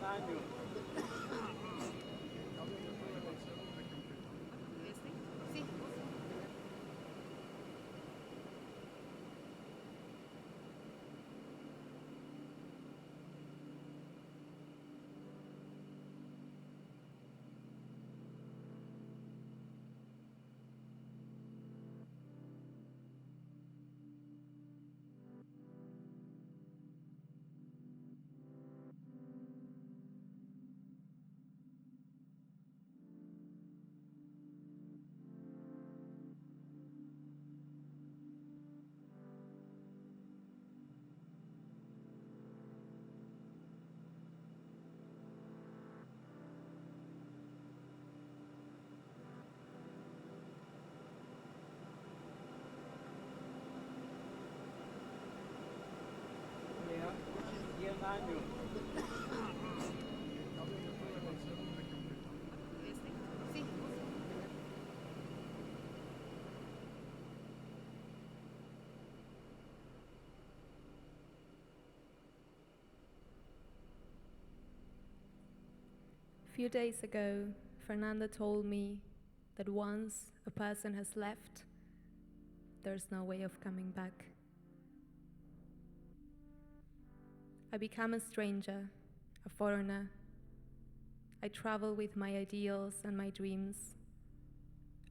Sí. Sí. A few days ago, Fernanda told me that once a person has left, there's no way of coming back. I become a stranger, a foreigner. I travel with my ideals and my dreams.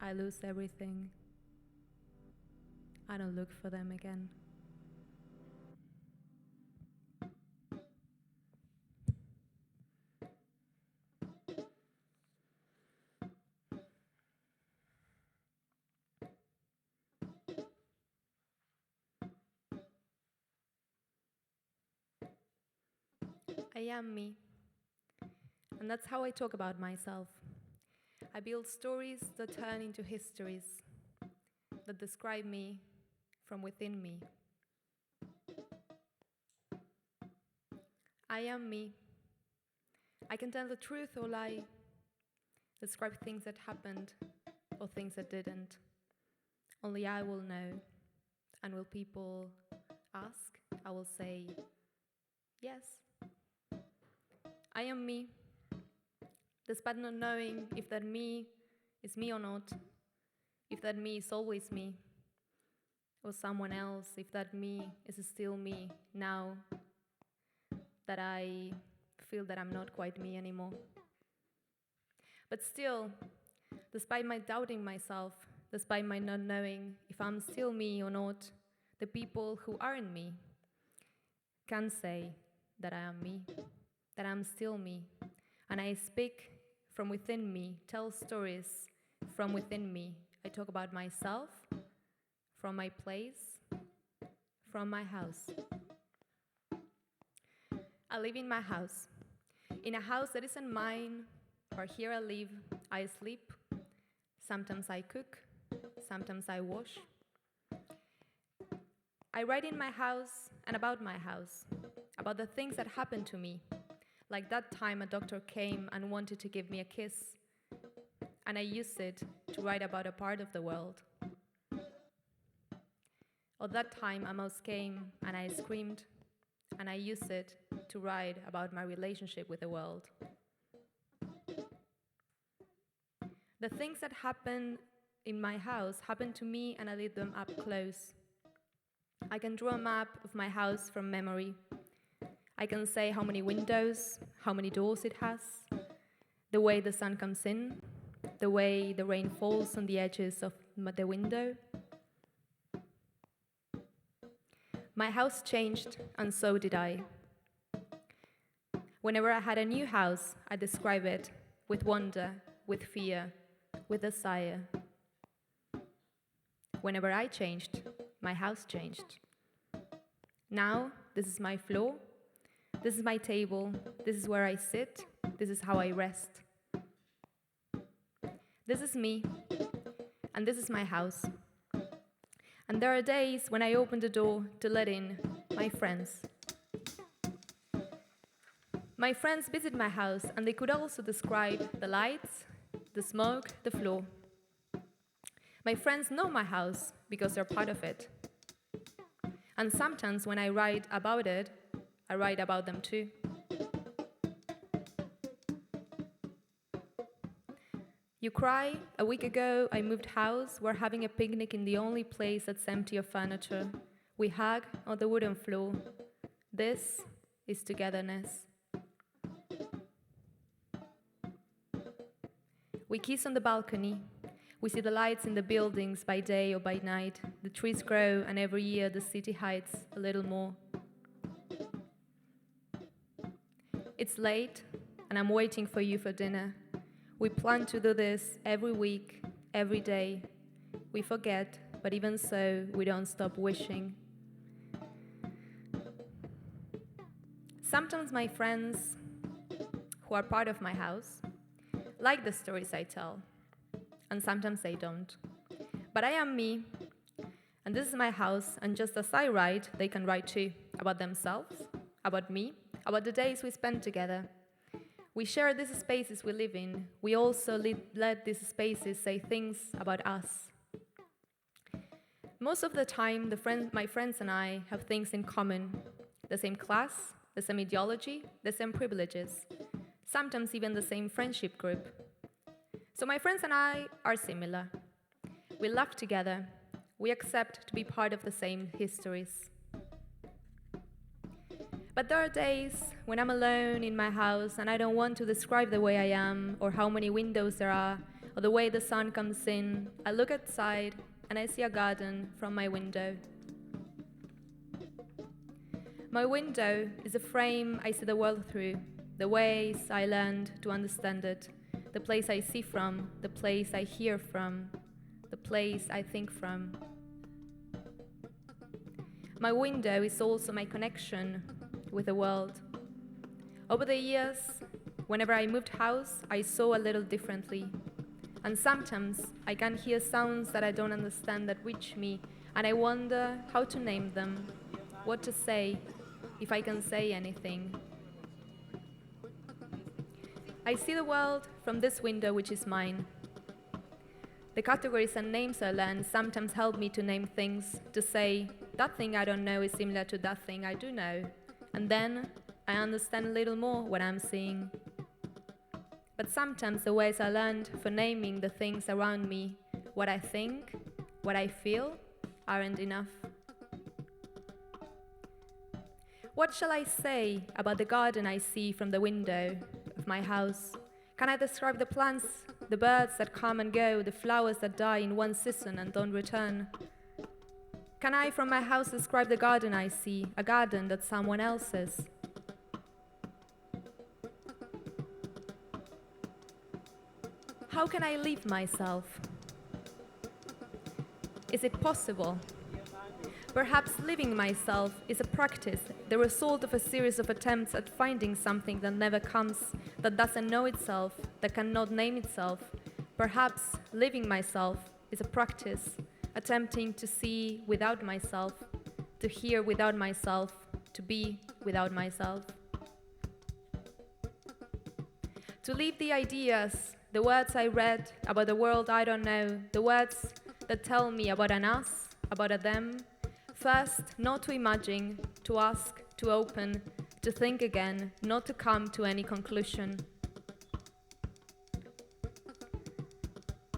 I lose everything. I don't look for them again. I am me, and that's how I talk about myself. I build stories that turn into histories, that describe me from within me. I am me. I can tell the truth or lie, describe things that happened or things that didn't. Only I will know. And will people ask? I will say, yes. I am me, despite not knowing if that me is me or not, if that me is always me, or someone else, if that me is still me now that I feel that I'm not quite me anymore. But still, despite my doubting myself, despite my not knowing if I'm still me or not, the people who aren't me can say that I am me, that I'm still me, and I speak from within me, tell stories from within me. I talk about myself, from my place, from my house. I live in my house, in a house that isn't mine, or here I live, I sleep, sometimes I cook, sometimes I wash. I write in my house and about my house, about the things that happened to me, like that time a doctor came and wanted to give me a kiss, and I used it to write about a part of the world. Or that time a mouse came and I screamed, and I used it to write about my relationship with the world. The things that happened in my house happened to me, and I lit them up close. I can draw a map of my house from memory. I can say how many windows, how many doors it has, the way the sun comes in, the way the rain falls on the edges of the window. My house changed, and so did I. Whenever I had a new house, I describe it with wonder, with fear, with desire. Whenever I changed, my house changed. Now, this is my floor, this is my table, this is where I sit, this is how I rest. This is me, and this is my house. And there are days when I open the door to let in my friends. My friends visit my house, and they could also describe the lights, the smoke, the floor. My friends know my house because they're part of it. And sometimes when I write about it, I write about them too. You cry, a week ago I moved house, we're having a picnic in the only place that's empty of furniture. We hug on the wooden floor. This is togetherness. We kiss on the balcony. We see the lights in the buildings by day or by night. The trees grow, and every year the city hides a little more. It's late, and I'm waiting for you for dinner. We plan to do this every week, every day. We forget, but even so, we don't stop wishing. Sometimes my friends, who are part of my house, like the stories I tell, and sometimes they don't. But I am me, and this is my house, and just as I write, they can write too, about themselves, about me, about the days we spend together. We share these spaces we live in. We also let these spaces say things about us. Most of the time, my friends and I have things in common. The same class, the same ideology, the same privileges, sometimes even the same friendship group. So my friends and I are similar. We laugh together. We accept to be part of the same histories. But there are days when I'm alone in my house and I don't want to describe the way I am or how many windows there are or the way the sun comes in. I look outside and I see a garden from my window. My window is a frame I see the world through, the ways I learned to understand it, the place I see from, the place I hear from, the place I think from. My window is also my connection with the world. Over the years, whenever I moved house, I saw a little differently. And sometimes I can hear sounds that I don't understand that reach me, and I wonder how to name them, what to say, if I can say anything. I see the world from this window, which is mine. The categories and names I learn sometimes help me to name things, to say, that thing I don't know is similar to that thing I do know. And then I understand a little more what I'm seeing. But sometimes the ways I learned for naming the things around me, what I think, what I feel, aren't enough. What shall I say about the garden I see from the window of my house? Can I describe the plants, the birds that come and go, the flowers that die in one season and don't return? Can I from my house describe the garden I see, a garden that's someone else's? How can I leave myself? Is it possible? Perhaps living myself is a practice, the result of a series of attempts at finding something that never comes, that doesn't know itself, that cannot name itself. Perhaps living myself is a practice, attempting to see without myself, to hear without myself, to be without myself. To leave the ideas, the words I read about the world I don't know, the words that tell me about an us, about a them. First, not to imagine, to ask, to open, to think again, not to come to any conclusion.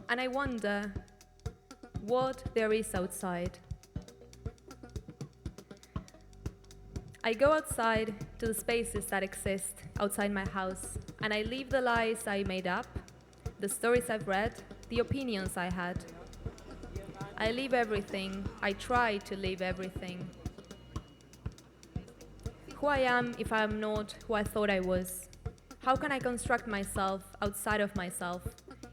And I wonder what there is outside. I go outside to the spaces that exist outside my house, and I leave the lies I made up, the stories I've read, the opinions I had. I leave everything. I try to leave everything. Who I am if I am not who I thought I was? How can I construct myself outside of myself,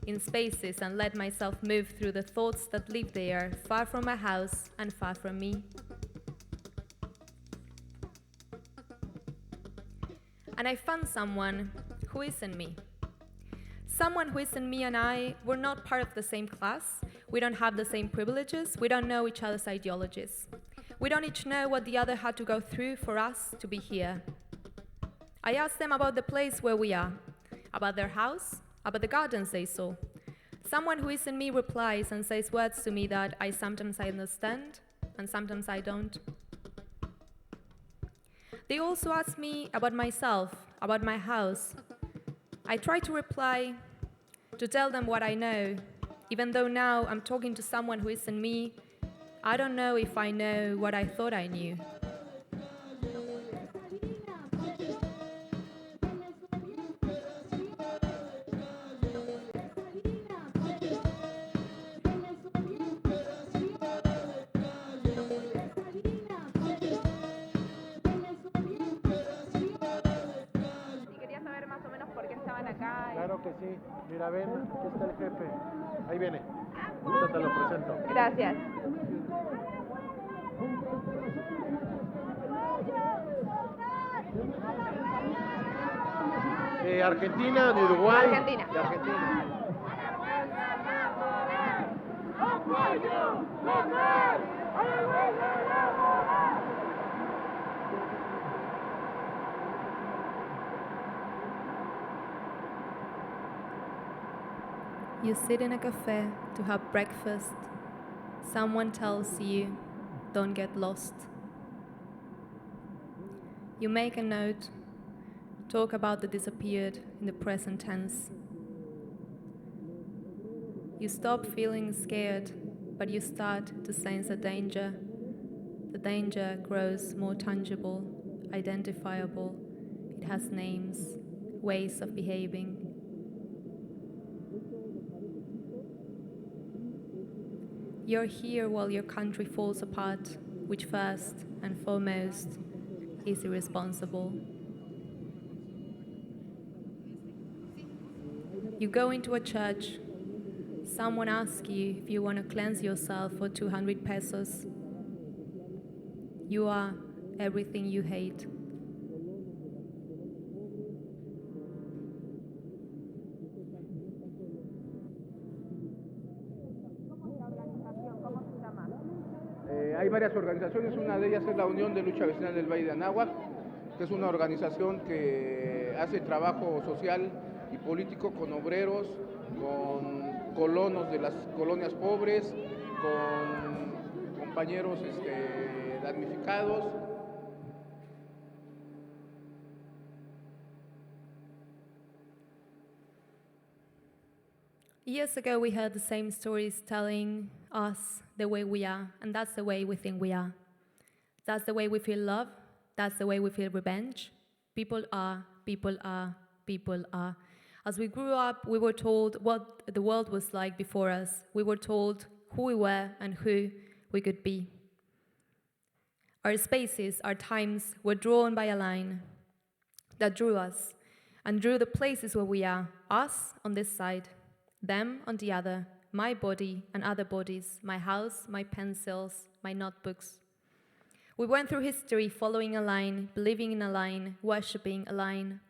in spaces, and let myself move through the thoughts that live there, far from my house and far from me? And I found someone who isn't me. Someone who isn't me and I, we're not part of the same class. We don't have the same privileges. We don't know each other's ideologies. We don't each know what the other had to go through for us to be here. I asked them about the place where we are, about their house, about the gardens they saw. Someone who isn't me replies and says words to me that I sometimes understand and sometimes I don't. They also ask me about myself, about my house. I try to reply to tell them what I know. Even though now I'm talking to someone who isn't me, I don't know if I know what I thought I knew. Y quería saber más o menos por qué estaban acá. Claro que sí. Mira, ven, aquí está el jefe. Ahí viene. Ahorita te lo presento. Gracias. Argentina, de Uruguay. Argentina. De Argentina. You sit in a cafe to have breakfast. Someone tells you, don't get lost. You make a note, talk about the disappeared in the present tense. You stop feeling scared, but you start to sense a danger. The danger grows more tangible, identifiable. It has names, ways of behaving. You're here while your country falls apart, which first and foremost is irresponsible. You go into a church. Someone asks you if you want to cleanse yourself for 200 pesos. You are everything you hate. Hay varias organizaciones, una de ellas es la Unión de Lucha Vecinal del Valle de Anáhuac, que es una organización que hace trabajo social y político con obreros, con colonos de las colonias pobres, con compañeros damnificados. Years ago, we heard the same stories telling us the way we are, and that's the way we think we are. That's the way we feel love. That's the way we feel revenge. People are, people are, people are. As we grew up, we were told what the world was like before us. We were told who we were and who we could be. Our spaces, our times were drawn by a line that drew us and drew the places where we are, us on this side, them on the other, my body and other bodies, my house, my pencils, my notebooks. We went through history following a line, believing in a line, worshipping a line.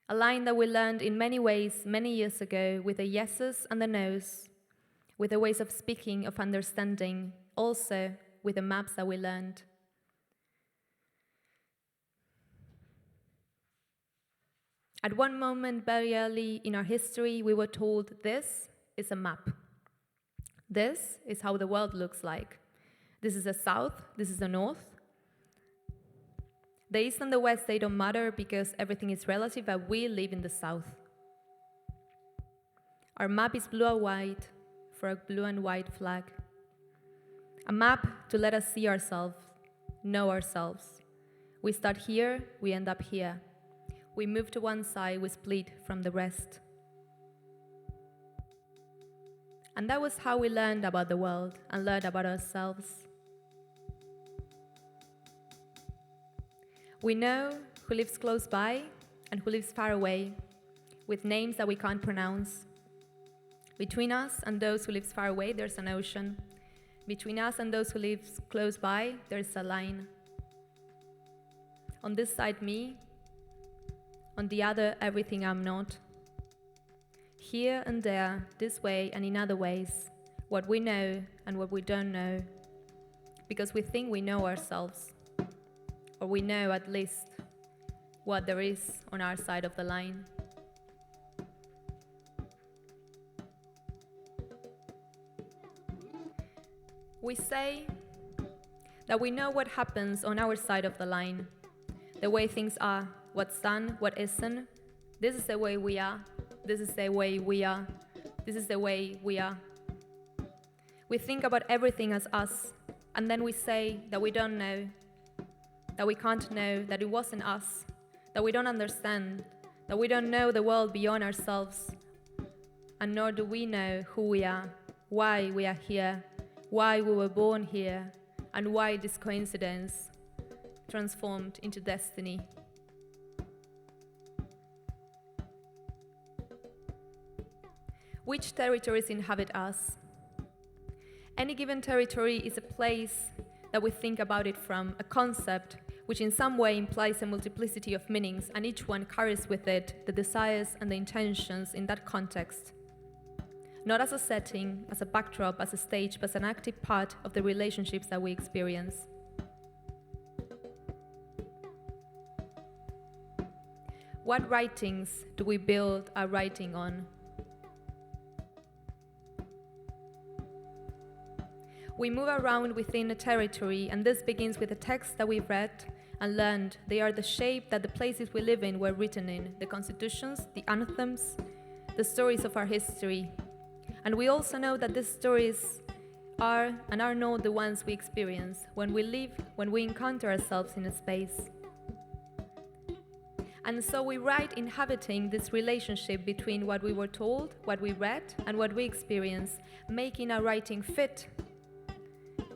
A line that we learned in many ways many years ago with the yeses and the nos, with the ways of speaking, of understanding, also with the maps that we learned. At one moment very early in our history, we were told this is a map. This is how the world looks like. This is the south, this is the north. The east and the west, they don't matter because everything is relative, but we live in the south. Our map is blue and white for a blue and white flag. A map to let us see ourselves, know ourselves. We start here, we end up here. We move to one side, we split from the rest. And that was how we learned about the world and learned about ourselves. We know who lives close by and who lives far away, with names that we can't pronounce. Between us and those who live far away, there's an ocean. Between us and those who live close by, there's a line. On this side, me. On the other, everything I'm not. Here and there, this way and in other ways, what we know and what we don't know, because we think we know ourselves, or we know at least what there is on our side of the line. We say that we know what happens on our side of the line, the way things are, what's done, what isn't. This is the way we are. This is the way we are. This is the way we are. We think about everything as us, and then we say that we don't know, that we can't know, that it wasn't us, that we don't understand, that we don't know the world beyond ourselves, and nor do we know who we are, why we are here, why we were born here, and why this coincidence transformed into destiny. Which territories inhabit us? Any given territory is a place that we think about it from, a concept which in some way implies a multiplicity of meanings, and each one carries with it the desires and the intentions in that context. Not as a setting, as a backdrop, as a stage, but as an active part of the relationships that we experience. What writings do we build our writing on? We move around within a territory, and this begins with the texts that we've read and learned. They are the shape that the places we live in were written in, the constitutions, the anthems, the stories of our history. And we also know that these stories are not the ones we experience when we live, when we encounter ourselves in a space. And so we write inhabiting this relationship between what we were told, what we read, and what we experience, making our writing fit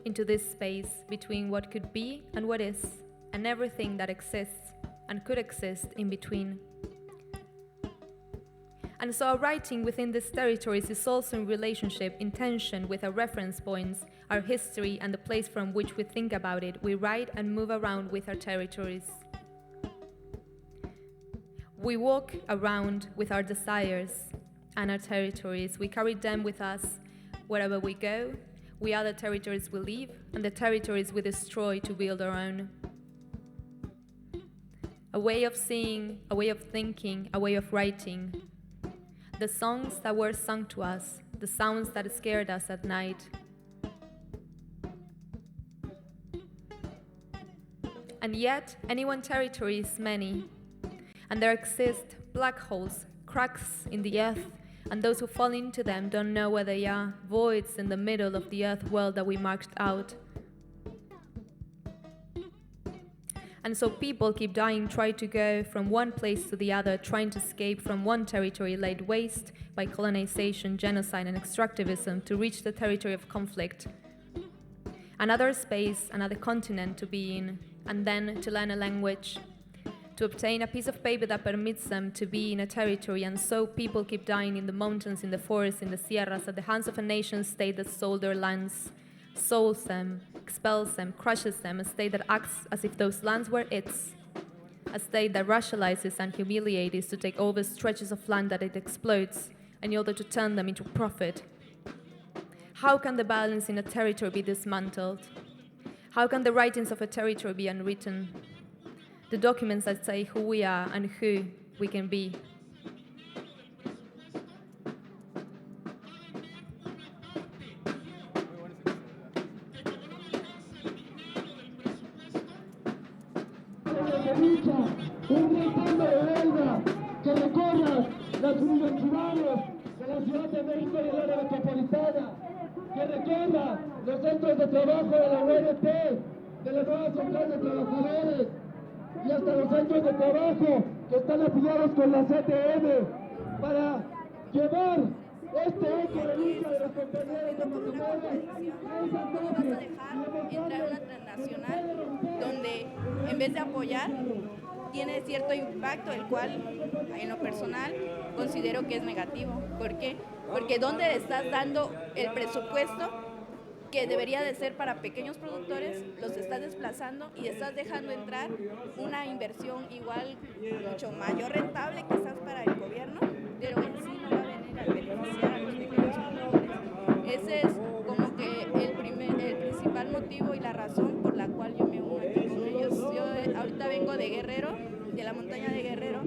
into this space between what could be and what is, and everything that exists and could exist in between. And so our writing within these territories is also in relationship, in tension with our reference points, our history, and the place from which we think about it. We write and move around with our territories. We walk around with our desires and our territories. We carry them with us wherever we go. We are the territories we leave and the territories we destroy to build our own. A way of seeing, a way of thinking, a way of writing. The songs that were sung to us, the sounds that scared us at night. And yet, any one territory is many, and there exist black holes, cracks in the earth, and those who fall into them don't know where they are, voids in the middle of the earth world that we marked out. And so people keep dying, trying to go from one place to the other, trying to escape from one territory laid waste by colonization, genocide, and extractivism to reach the territory of conflict. Another space, another continent to be in, and then to learn a language, to obtain a piece of paper that permits them to be in a territory. And so people keep dying in the mountains, in the forests, in the sierras, at the hands of a nation state that stole their lands, souls them, expels them, crushes them, a state that acts as if those lands were its, a state that racializes and humiliates to take over stretches of land that it exploits in order to turn them into profit. How can the balance in a territory be dismantled? How can the writings of a territory be unwritten? The documents that say who we are and who we can be. Un grito de huelga que recorra las universidades de la Ciudad de México y el área metropolitana, que recorra los centros de trabajo de la UNT, de la nueva central de trabajadores y hasta los centros de trabajo que están afiliados con la CTM para llevar este eco de lucha de los compañeros de Matamores. ¿Cómo vas a dejar entrar una transnacional donde en vez de apoyar tiene cierto impacto, el cual en lo personal considero que es negativo? ¿Por qué? Porque ¿dónde le estás dando el presupuesto que debería de ser para pequeños productores? Los estás desplazando y estás dejando entrar una inversión igual, mucho mayor rentable quizás para el gobierno, pero en sí no va a venir a beneficiar a los pequeños productores. Ese es como que el principal motivo y la razón por la cual yo me uno aquí con ellos. Yo ahorita vengo de Guerrero, de la montaña de Guerrero.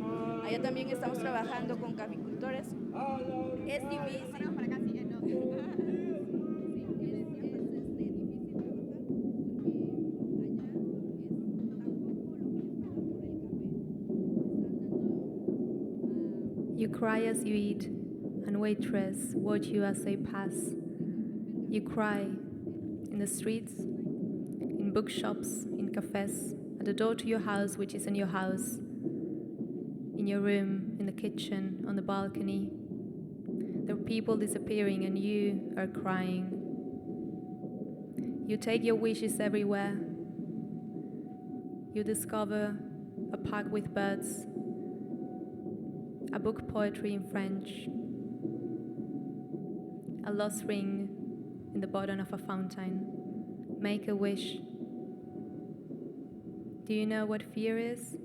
Allá también estamos trabajando con caficultores. Es difícil. Para acá, sí, no. You cry as you eat, and waitress watch you as they pass. You cry in the streets, in bookshops, in cafes, at the door to your house, which is in your house, in your room, in the kitchen, on the balcony. There are people disappearing and you are crying. You take your wishes everywhere. You discover a park with birds, a book poetry in French, a lost ring in the bottom of a fountain. Make a wish. Do you know what fear is?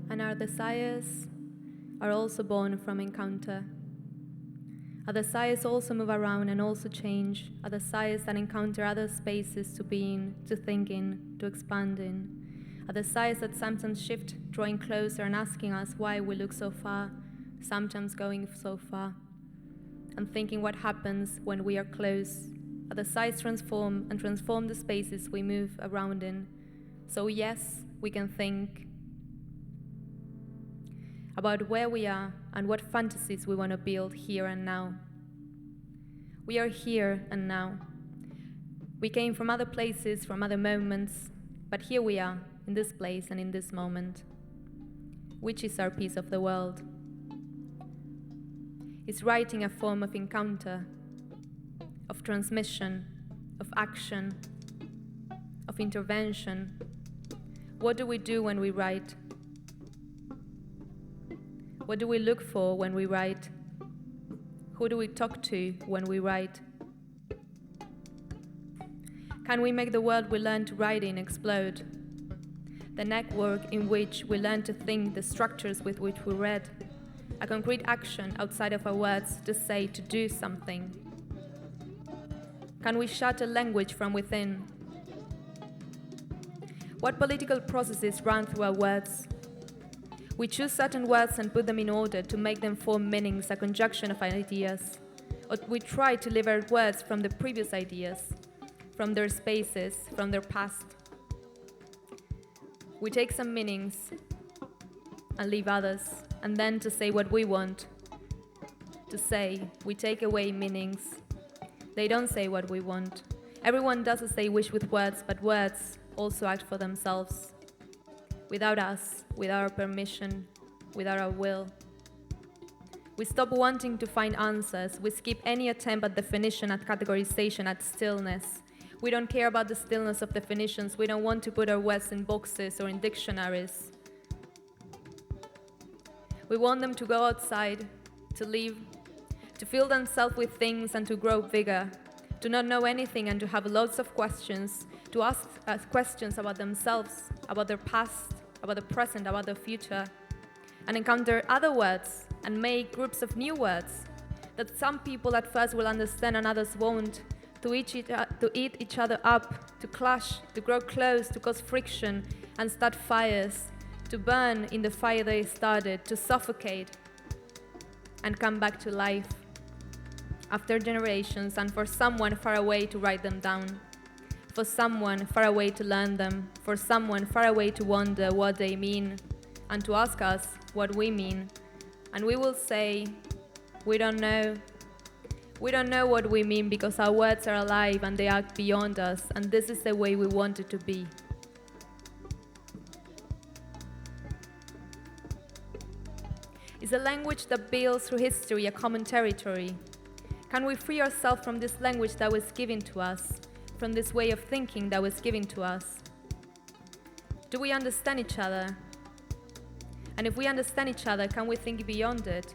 And our desires are also born from encounter. Our desires also move around and also change. Our desires that encounter other spaces to being, to thinking, to expanding. Our desires that sometimes shift, drawing closer and asking us why we look so far, sometimes going so far, and thinking what happens when we are close. Our desires transform and transform the spaces we move around in. So yes, we can think about where we are and what fantasies we want to build here and now. We are here and now. We came from other places, from other moments, but here we are, in this place and in this moment. Which is our piece of the world? Is writing a form of encounter, of transmission, of action, of intervention? What do we do when we write? What do we look for when we write? Who do we talk to when we write? Can we make the world we learn to write in explode? The network in which we learn to think, the structures with which we read, a concrete action outside of our words to say, to do something. Can we shatter language from within? What political processes run through our words? We choose certain words and put them in order to make them form meanings, a conjunction of ideas. Or we try to liberate words from the previous ideas, from their spaces, from their past. We take some meanings and leave others, and then to say what we want to say, we take away meanings. They don't say what we want. Everyone does as they wish with words, but words also act for themselves. Without us, without our permission, without our will. We stop wanting to find answers. We skip any attempt at definition, at categorization, at stillness. We don't care about the stillness of definitions. We don't want to put our words in boxes or in dictionaries. We want them to go outside, to live, to fill themselves with things and to grow bigger, to not know anything and to have lots of questions, to ask questions about themselves, about their past, about the present, about the future, and encounter other words and make groups of new words that some people at first will understand and others won't, to eat each other up, to clash, to grow close, to cause friction and start fires, to burn in the fire they started, to suffocate and come back to life after generations, and for someone far away to write them down. For someone far away to learn them, for someone far away to wonder what they mean, and to ask us what we mean. And we will say, we don't know. We don't know what we mean because our words are alive and they act beyond us, and this is the way we want it to be. It's a language that builds through history a common territory. Can we free ourselves from this language that was given to us? From this way of thinking that was given to us? Do we understand each other? And if we understand each other, can we think beyond it?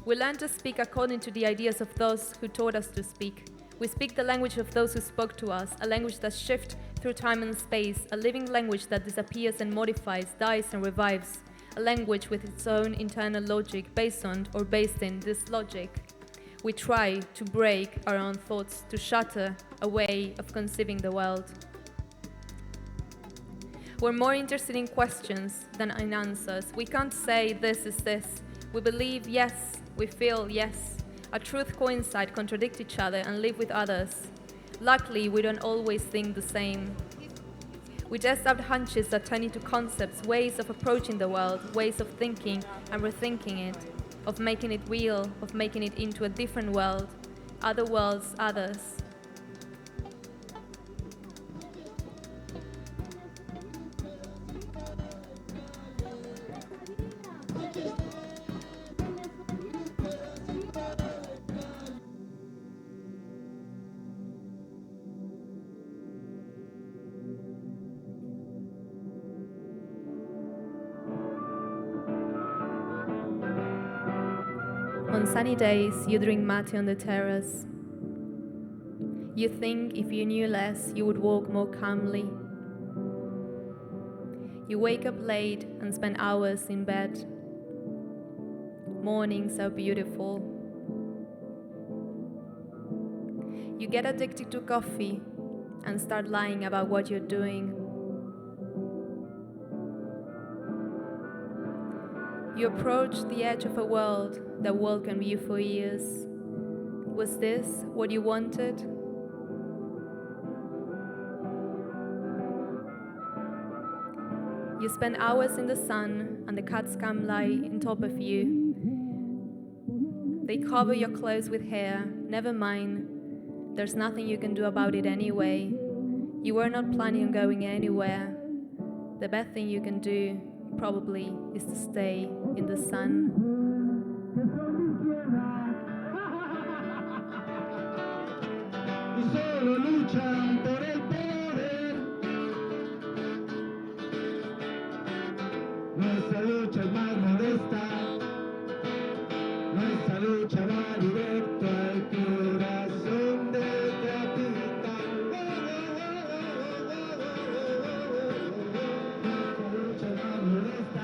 We learn to speak according to the ideas of those who taught us to speak. We speak the language of those who spoke to us, a language that shifts through time and space, a living language that disappears and modifies, dies and revives, a language with its own internal logic based on or based in this logic. We try to break our own thoughts, to shatter a way of conceiving the world. We're more interested in questions than in answers. We can't say this is this. We believe yes, we feel yes. Our truth coincide, contradict each other, and live with others. Luckily, we don't always think the same. We test out hunches that turn into concepts, ways of approaching the world, ways of thinking and rethinking it, of making it real, of making it into a different world, other worlds, others. On sunny days, you drink mate on the terrace. You think if you knew less, you would walk more calmly. You wake up late and spend hours in bed. Mornings are beautiful. You get addicted to coffee and start lying about what you're doing. You approach the edge of a world that welcomed you for years. Was this what you wanted? You spend hours in the sun and the cats come lie on top of you. They cover your clothes with hair. Never mind, there's nothing you can do about it anyway. You were not planning on going anywhere. The best thing you can do, probably, is to stay in the sun. Y solo luchan por el poder. Nuestra lucha es más modesta. Nuestra lucha va directo al corazón del capital. Nuestra lucha es más modesta.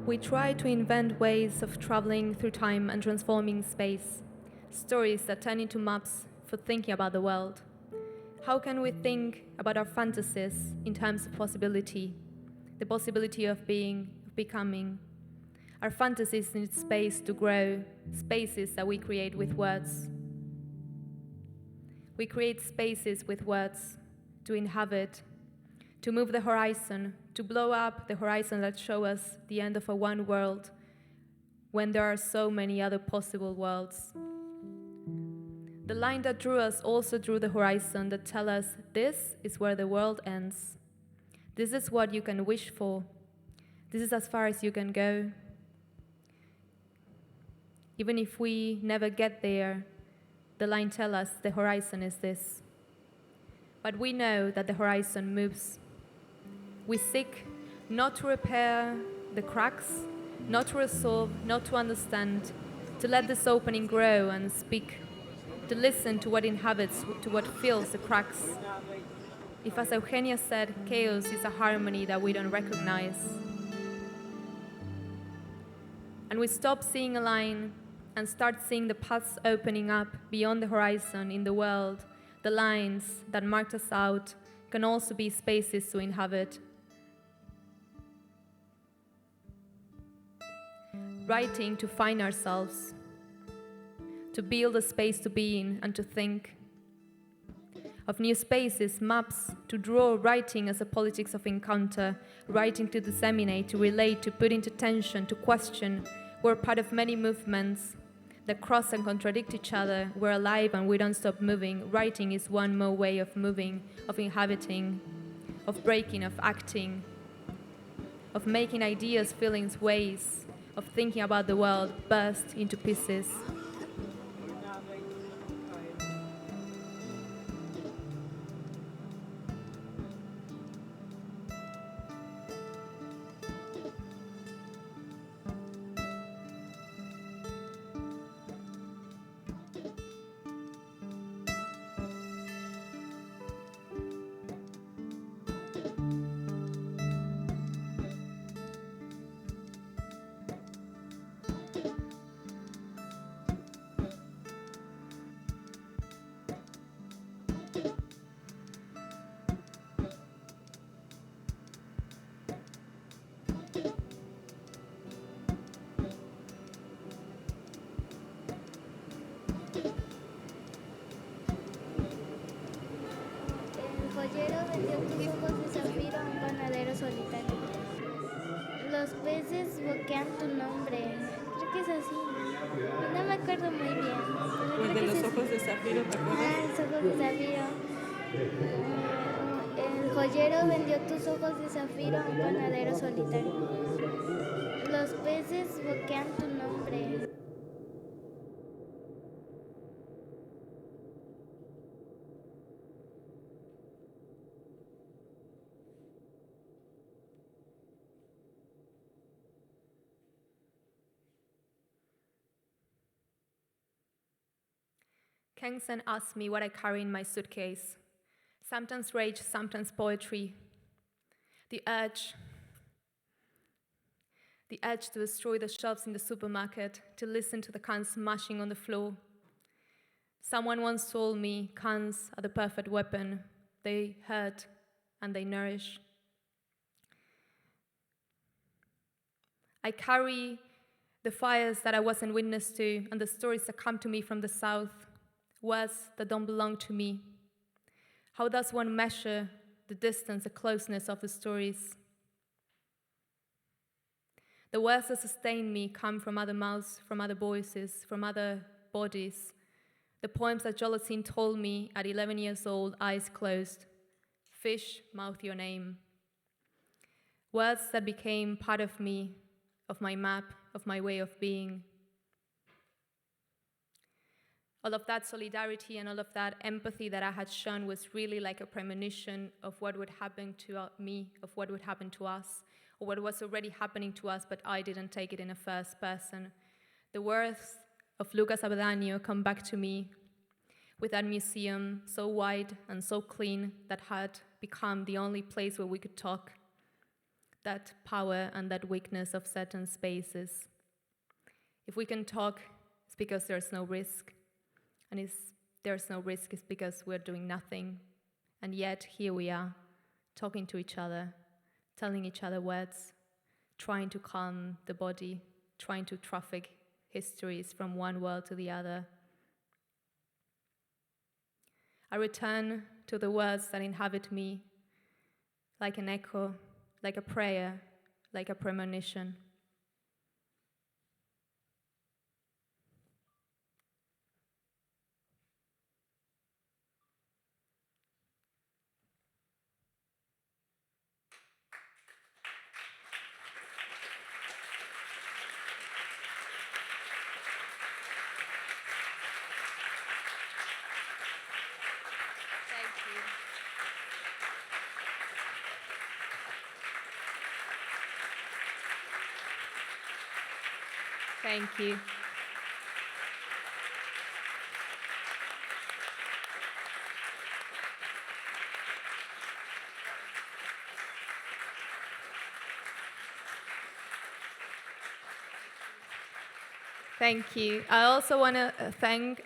We try to invent ways of traveling through time and transforming space, stories that turn into maps for thinking about the world. How can we think about our fantasies in terms of possibility, the possibility of being, of becoming? Our fantasies need space to grow, spaces that we create with words. We create spaces with words to inhabit, to move the horizon, to blow up the horizon that shows us the end of a one world when there are so many other possible worlds. The line that drew us also drew the horizon that tells us this is where the world ends. This is what you can wish for. This is as far as you can go. Even if we never get there, the line tells us the horizon is this. But we know that the horizon moves. We seek not to repair the cracks, not to resolve, not to understand, to let this opening grow and speak, to listen to what inhabits, to what fills the cracks. If, as Eugenia said, chaos is a harmony that we don't recognize. And we stop seeing a line and start seeing the paths opening up beyond the horizon in the world. The lines that marked us out can also be spaces to inhabit. Writing to find ourselves, to build a space to be in and to think. Of new spaces, maps, to draw writing as a politics of encounter, writing to disseminate, to relate, to put into tension, to question. We're part of many movements that cross and contradict each other. We're alive and we don't stop moving. Writing is one more way of moving, of inhabiting, of breaking, of acting, of making ideas, feelings, ways, of thinking about the world burst into pieces. vendió tus ojos de zafiro a un panadero solitario. Los peces boquean tu nombre. Creo que es así. No me acuerdo muy bien. Pero Pues creo de que los es ojos de zafiro, ¿te acuerdas? los ojos de zafiro. El joyero vendió tus ojos de zafiro a un panadero solitario. Los peces boquean tu nombre. Kengsen asked me what I carry in my suitcase. Sometimes rage, sometimes poetry. The urge to destroy the shelves in the supermarket, to listen to the cans smashing on the floor. Someone once told me cans are the perfect weapon. They hurt and they nourish. I carry the fires that I wasn't witness to and the stories that come to me from the south, words that don't belong to me. How does one measure the distance, the closeness of the stories? The words that sustain me come from other mouths, from other voices, from other bodies. The poems that Jolotine told me at 11 years old, eyes closed. Fish, mouth your name. Words that became part of me, of my map, of my way of being. All of that solidarity and all of that empathy that I had shown was really like a premonition of what would happen to me, of what would happen to us, or what was already happening to us, but I didn't take it in a first person. The words of Lucas Avedano come back to me with that museum so wide and so clean that had become the only place where we could talk, that power and that weakness of certain spaces. If we can talk, it's because there's no risk. And if there's no risk, it's because we're doing nothing. And yet, here we are, talking to each other, telling each other words, trying to calm the body, trying to traffic histories from one world to the other. I return to the words that inhabit me, like an echo, like a prayer, like a premonition. Thank you. Thank you. I also want to thank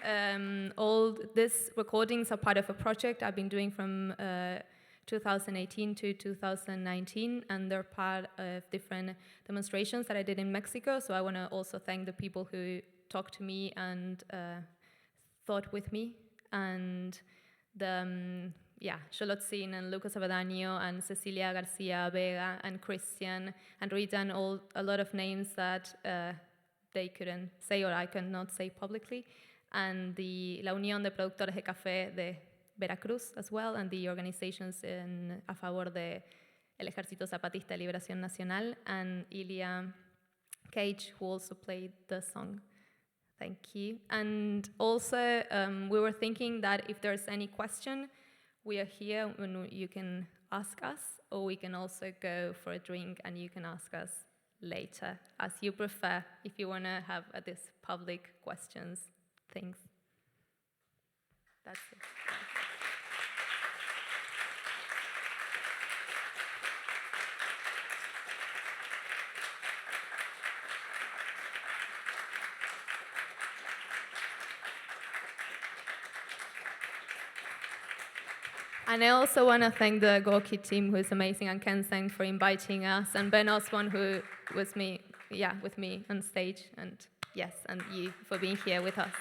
all these recordings are part of a project I've been doing from 2018 to 2019, and they're part of different demonstrations that I did in Mexico. So I want to also thank the people who talked to me and thought with me, and the Xolotzin and Lucas Avedano and Cecilia Garcia Vega and Christian and Rita and a lot of names that they couldn't say or I could not say publicly, and the La Unión de Productores de Café de Veracruz as well, and the organizations a favor de El Ejército Zapatista de Liberación Nacional, and Ilya Cage, who also played the song. Thank you. And also, we were thinking that if there's any question, we are here when you can ask us, or we can also go for a drink and you can ask us later, as you prefer, if you want to have these public questions, things. That's it. And I also want to thank the Gorky team, who is amazing, and Ken Seng for inviting us, and Ben Osborne, who was with me on stage, and yes, and you for being here with us.